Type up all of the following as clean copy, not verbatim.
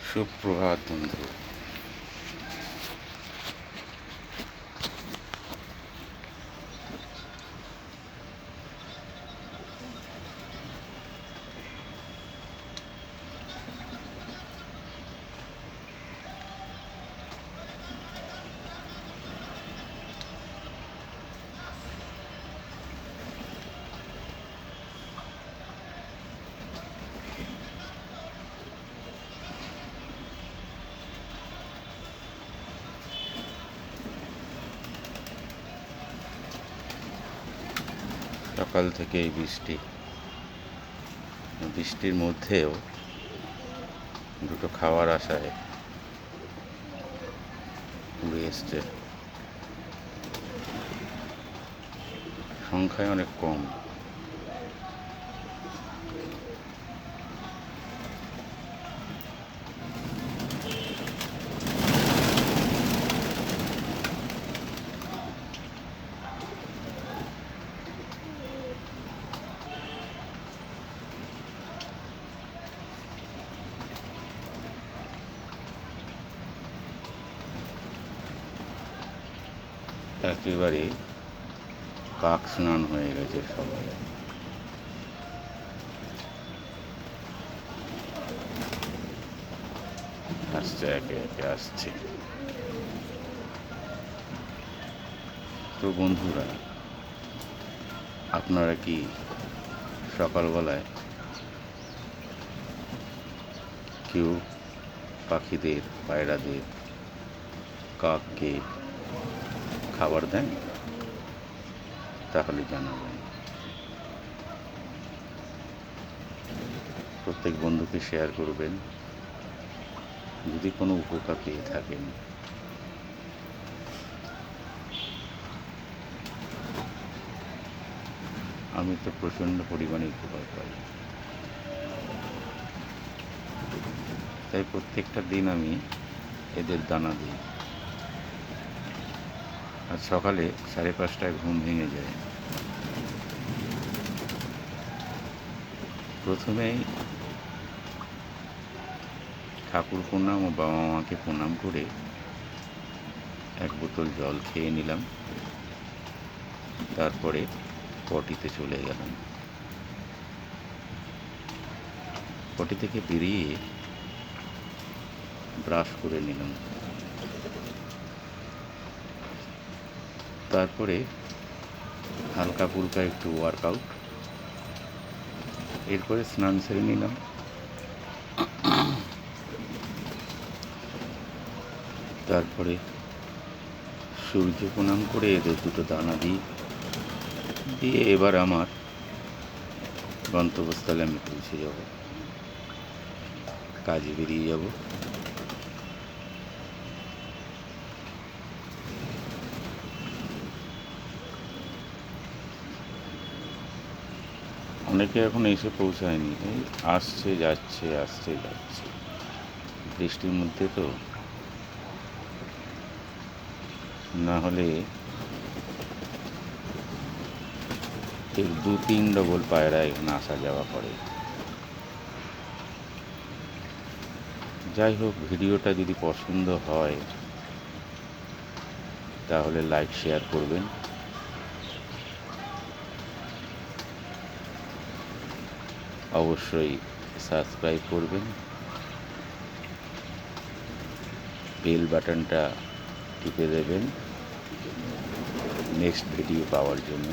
সুপ্রভাত বন্ধু। সকাল থেকেই বৃষ্টির মধ্যেও দুটো খাওয়ার আশায় উড়ে এসছে। সংখ্যায় অনেক কম। একেবারে কাক স্নান হয়ে গেছে সবাই। আসছে, একে একে আসছে। তো বন্ধুরা, আপনারা কি সকালবেলায় কেউ পাখিদের, পায়রাদের, কাককে খাবার দেন? তাহলে জানাবেন। প্রত্যেক বন্ধুকে শেয়ার করবেন যদি কোনো উপকার পেয়ে থাকেন। আমি তো প্রচণ্ড পরিমাণে উপকার পাই, তাই প্রত্যেকটা দিন আমি এদের দানা দিই। আর সকালে 5:30টায় ঘুম ভেঙে যায়। প্রথমেই ঠাকুর প্রণাম ও বাবা মাকে প্রণাম করে 1 বোতল জল খেয়ে নিলাম। তারপরে পটিতে চলে গেলাম। পটি থেকে বেরিয়ে ব্রাশ করে নিলাম। তারপরে হালকা ফুলকা একটু ওয়ার্কআউট, এরপরে স্নান সেরে নিলাম। তারপরে সূর্য প্রণাম করে এদের দুটো দানা দিয়ে এবার আমার গন্তব্যস্থলে আমি পৌঁছে যাব, কাজে বেরিয়ে যাব। অনেকে এখন এসে পৌঁছায়নি, এই আসছে যাচ্ছে। বৃষ্টির মধ্যে তো না হলে এর 2-3 ডবল পায়রা এখানে আসা যাওয়া করে। যাই হোক, ভিডিওটা যদি পছন্দ হয় তাহলে লাইক শেয়ার করবেন। অবশ্যই সাবস্ক্রাইব করবেন। বেল বাটনটা টিপে দেবেন নেক্সট ভিডিও পাওয়ার জন্য।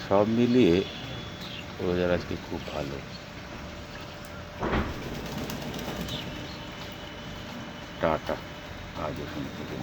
সব মিলিয়ে ওয়েদার আজকে খুব ভালো। টাটা, আজ এখান থেকে।